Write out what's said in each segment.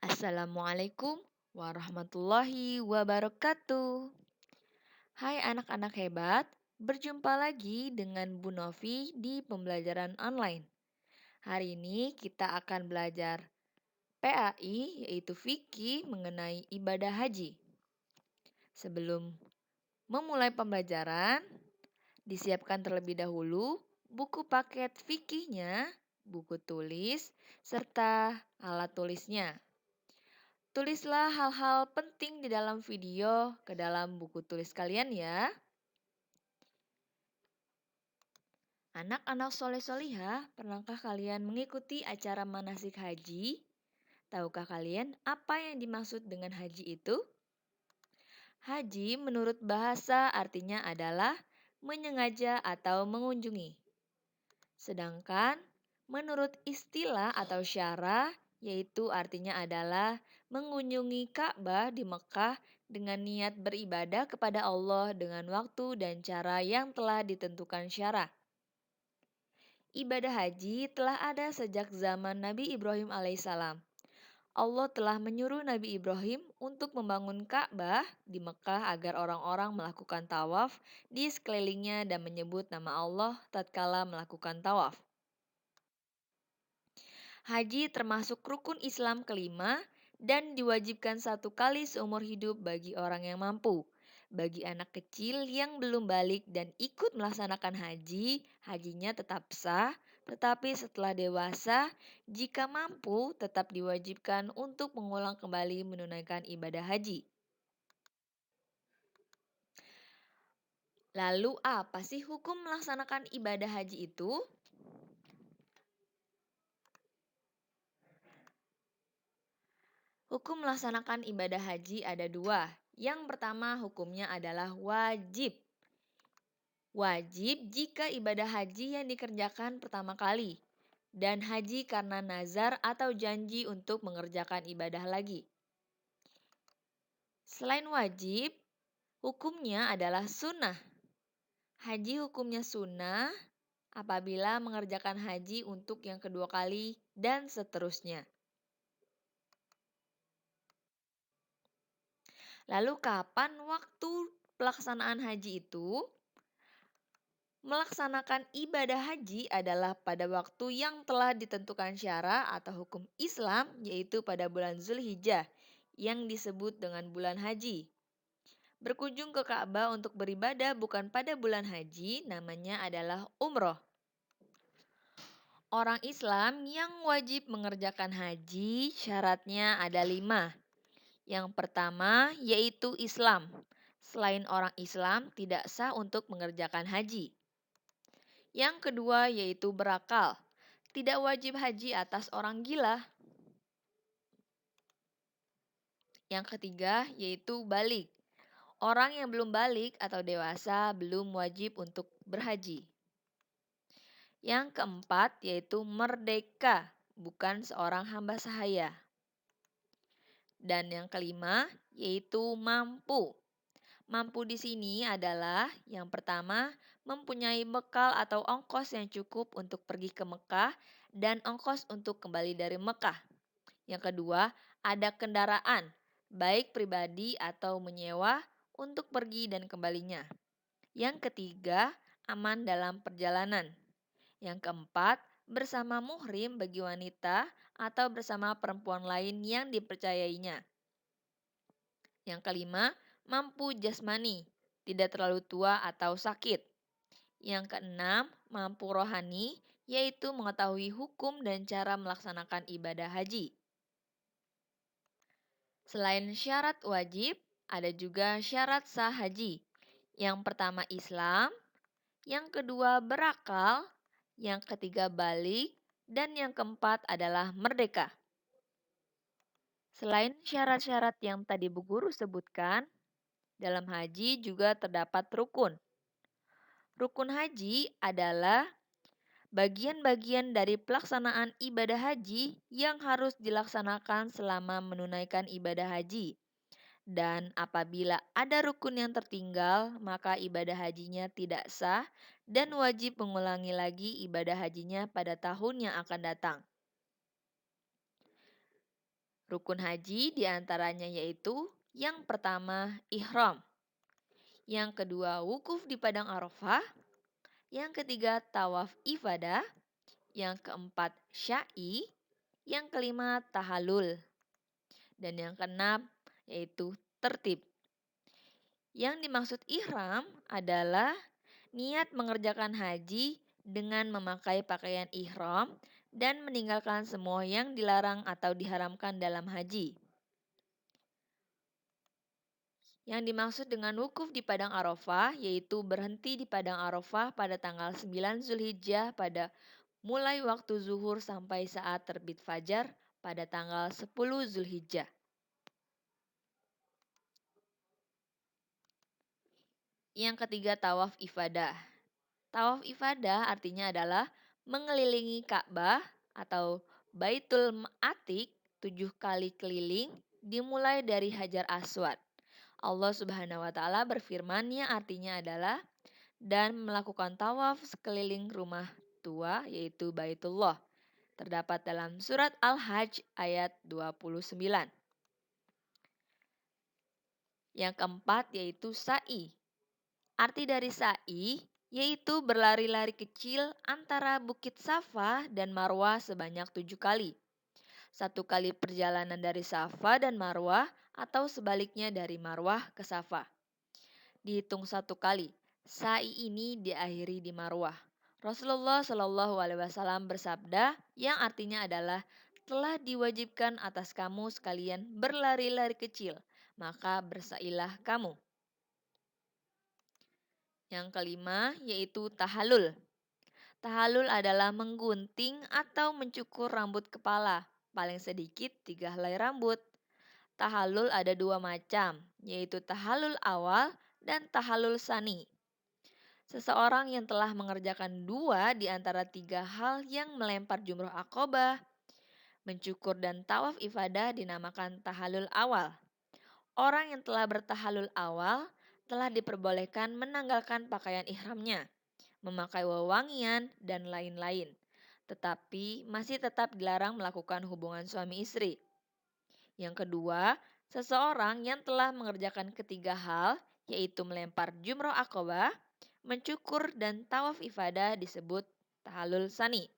Assalamualaikum warahmatullahi wabarakatuh. Hai anak-anak hebat, berjumpa lagi dengan Bu Novi di pembelajaran online. Hari ini kita akan belajar PAI yaitu fikih mengenai ibadah haji. Sebelum memulai pembelajaran, disiapkan terlebih dahulu buku paket fikihnya, buku tulis, serta alat tulisnya. Tulislah hal-hal penting di dalam video ke dalam buku tulis kalian ya. Anak-anak soleh solihah, pernahkah kalian mengikuti acara manasik haji? Tahukah kalian apa yang dimaksud dengan haji itu? Haji menurut bahasa artinya adalah menyengaja atau mengunjungi. Sedangkan menurut istilah atau syarah, yaitu artinya adalah mengunjungi Ka'bah di Mekah dengan niat beribadah kepada Allah dengan waktu dan cara yang telah ditentukan syarah. Ibadah haji telah ada sejak zaman Nabi Ibrahim alaihissalam. Allah telah menyuruh Nabi Ibrahim untuk membangun Ka'bah di Mekah agar orang-orang melakukan tawaf di sekelilingnya dan menyebut nama Allah tatkala melakukan tawaf. Haji termasuk rukun Islam kelima dan diwajibkan satu kali seumur hidup bagi orang yang mampu. Bagi anak kecil yang belum balik dan ikut melaksanakan haji, hajinya tetap sah, tetapi setelah dewasa, jika mampu tetap diwajibkan untuk mengulang kembali menunaikan ibadah haji. Lalu apa sih hukum melaksanakan ibadah haji itu? Hukum melaksanakan ibadah haji ada dua. Yang pertama hukumnya adalah wajib. Wajib jika ibadah haji yang dikerjakan pertama kali. Dan haji karena nazar atau janji untuk mengerjakan ibadah lagi. Selain wajib, hukumnya adalah sunnah. Haji hukumnya sunnah apabila mengerjakan haji untuk yang kedua kali dan seterusnya. Lalu kapan waktu pelaksanaan haji itu? Melaksanakan ibadah haji adalah pada waktu yang telah ditentukan syara atau hukum Islam, yaitu pada bulan Zulhijjah yang disebut dengan bulan haji. Berkunjung ke Ka'bah untuk beribadah bukan pada bulan haji, namanya adalah umroh. Orang Islam yang wajib mengerjakan haji syaratnya ada 5. Yang pertama yaitu Islam. Selain orang Islam tidak sah untuk mengerjakan haji. Yang kedua yaitu berakal. Tidak wajib haji atas orang gila. Yang ketiga yaitu balik. Orang yang belum balik atau dewasa belum wajib untuk berhaji. Yang keempat yaitu merdeka, bukan seorang hamba sahaya. Dan yang kelima yaitu mampu. Mampu di sini adalah yang pertama mempunyai bekal atau ongkos yang cukup untuk pergi ke Mekah dan ongkos untuk kembali dari Mekah. Yang kedua, ada kendaraan, baik pribadi atau menyewa untuk pergi dan kembalinya. Yang ketiga, aman dalam perjalanan. Yang keempat, bersama muhrim bagi wanita atau bersama perempuan lain yang dipercayainya. Yang kelima, mampu jasmani, tidak terlalu tua atau sakit. Yang keenam, mampu rohani, yaitu mengetahui hukum dan cara melaksanakan ibadah haji. Selain syarat wajib, ada juga syarat sah haji. Yang pertama Islam, yang kedua berakal, yang ketiga balik, dan yang keempat adalah merdeka. Selain syarat-syarat yang tadi Bu Guru sebutkan, dalam haji juga terdapat rukun. Rukun haji adalah bagian-bagian dari pelaksanaan ibadah haji yang harus dilaksanakan selama menunaikan ibadah haji. Dan apabila ada rukun yang tertinggal, maka ibadah hajinya tidak sah dan wajib mengulangi lagi ibadah hajinya pada tahun yang akan datang. Rukun haji diantaranya yaitu yang pertama ihram, yang kedua wukuf di padang Arafah, yang ketiga tawaf ifadah, yang keempat syai, yang kelima tahalul, dan yang keenam yaitu tertib. Yang dimaksud ihram adalah niat mengerjakan haji dengan memakai pakaian ihram dan meninggalkan semua yang dilarang atau diharamkan dalam haji. Yang dimaksud dengan wukuf di Padang Arafah yaitu berhenti di Padang Arafah pada tanggal 9 Zulhijjah pada mulai waktu zuhur sampai saat terbit fajar pada tanggal 10 Zulhijjah. Yang ketiga tawaf ifadah. Tawaf ifadah artinya adalah mengelilingi Ka'bah atau Baitul Atik 7 kali keliling dimulai dari Hajar Aswad. Allah Subhanahu wa taala berfirman yang artinya adalah dan melakukan tawaf sekeliling rumah tua yaitu Baitullah. Terdapat dalam surat Al-Hajj ayat 29. Yang keempat yaitu sa'i. Arti dari sa'i yaitu berlari-lari kecil antara Bukit Safa dan Marwah sebanyak 7 kali. 1 kali perjalanan dari Safa dan Marwah atau sebaliknya dari Marwah ke Safa. Dihitung 1 kali. Sa'i ini diakhiri di Marwah. Rasulullah Shallallahu Alaihi Wasallam bersabda yang artinya adalah telah diwajibkan atas kamu sekalian berlari-lari kecil, maka bersailah kamu. Yang kelima yaitu tahalul. Tahalul adalah menggunting atau mencukur rambut kepala, paling sedikit 3 helai rambut. Tahalul ada 2 macam, yaitu tahalul awal dan tahalul sani. Seseorang yang telah mengerjakan 2 di antara 3 hal yang melempar jumroh akobah, mencukur dan tawaf ifadah dinamakan tahalul awal. Orang yang telah bertahalul awal telah diperbolehkan menanggalkan pakaian ihramnya, memakai wewangian, dan lain-lain. Tetapi masih tetap dilarang melakukan hubungan suami istri. Yang kedua, seseorang yang telah mengerjakan ketiga hal, yaitu melempar jumroh akobah, mencukur, dan tawaf ifadah disebut tahalul sani.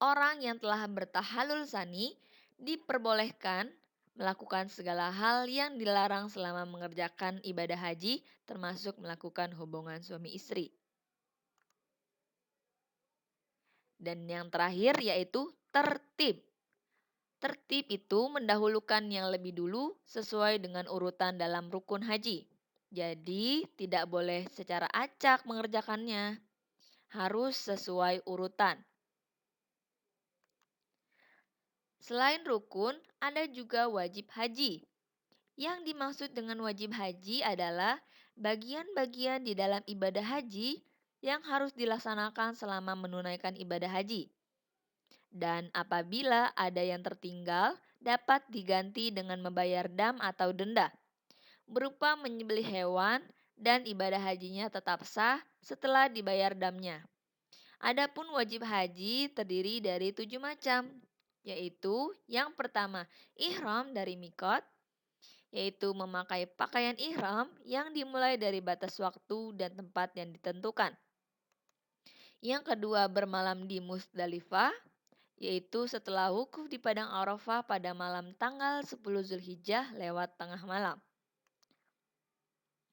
Orang yang telah bertahalul sani diperbolehkan melakukan segala hal yang dilarang selama mengerjakan ibadah haji, termasuk melakukan hubungan suami istri. Dan yang terakhir yaitu tertib. Tertib itu mendahulukan yang lebih dulu sesuai dengan urutan dalam rukun haji. Jadi tidak boleh secara acak mengerjakannya, harus sesuai urutan. Selain rukun, ada juga wajib haji. Yang dimaksud dengan wajib haji adalah bagian-bagian di dalam ibadah haji yang harus dilaksanakan selama menunaikan ibadah haji. Dan apabila ada yang tertinggal, dapat diganti dengan membayar dam atau denda, berupa menyembelih hewan dan ibadah hajinya tetap sah setelah dibayar damnya. Adapun wajib haji terdiri dari 7 macam, yaitu yang pertama ihram dari mikot, yaitu memakai pakaian ihram yang dimulai dari batas waktu dan tempat yang ditentukan. Yang kedua bermalam di Musdalifah, yaitu setelah wukuf di Padang Arafah pada malam tanggal 10 Zulhijjah lewat tengah malam.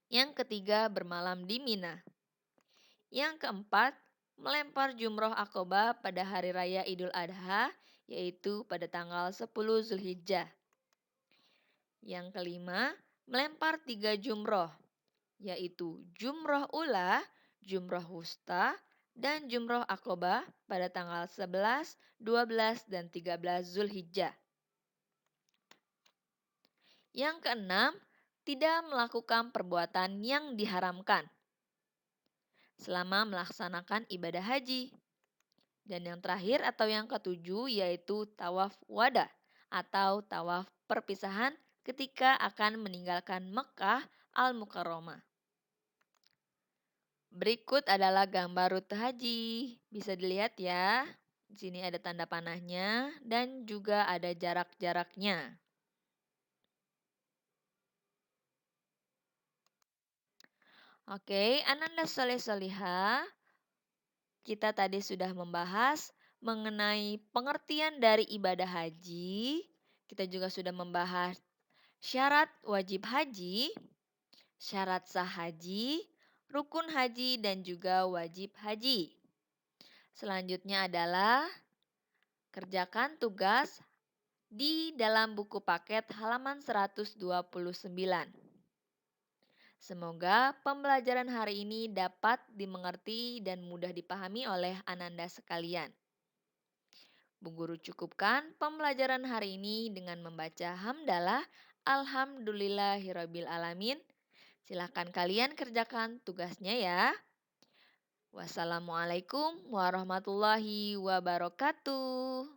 Yang ketiga bermalam di Mina. Yang keempat melempar jumroh akobah pada hari raya Idul Adha, yaitu pada tanggal 10 Zulhijjah. Yang kelima melempar 3 jumroh, yaitu jumroh ula, jumroh wusta, dan jumroh akobah pada tanggal 11, 12, dan 13 Zulhijjah. Yang keenam, tidak melakukan perbuatan yang diharamkan selama melaksanakan ibadah haji. Dan yang terakhir atau yang ketujuh yaitu tawaf wada atau tawaf perpisahan ketika akan meninggalkan Mekah Al-Mukarramah. Berikut adalah gambar rute haji. Bisa dilihat ya. Di sini ada tanda panahnya dan juga ada jarak-jaraknya. Oke, Ananda Soleh Solihah, kita tadi sudah membahas mengenai pengertian dari ibadah haji. Kita juga sudah membahas syarat wajib haji, syarat sah haji, rukun haji, dan juga wajib haji. Selanjutnya adalah kerjakan tugas di dalam buku paket halaman 129. Semoga pembelajaran hari ini dapat dimengerti dan mudah dipahami oleh Ananda sekalian. Bu Guru cukupkan pembelajaran hari ini dengan membaca hamdalah Alhamdulillahirabbil alamin. Silahkan kalian kerjakan tugasnya ya. Wassalamualaikum warahmatullahi wabarakatuh.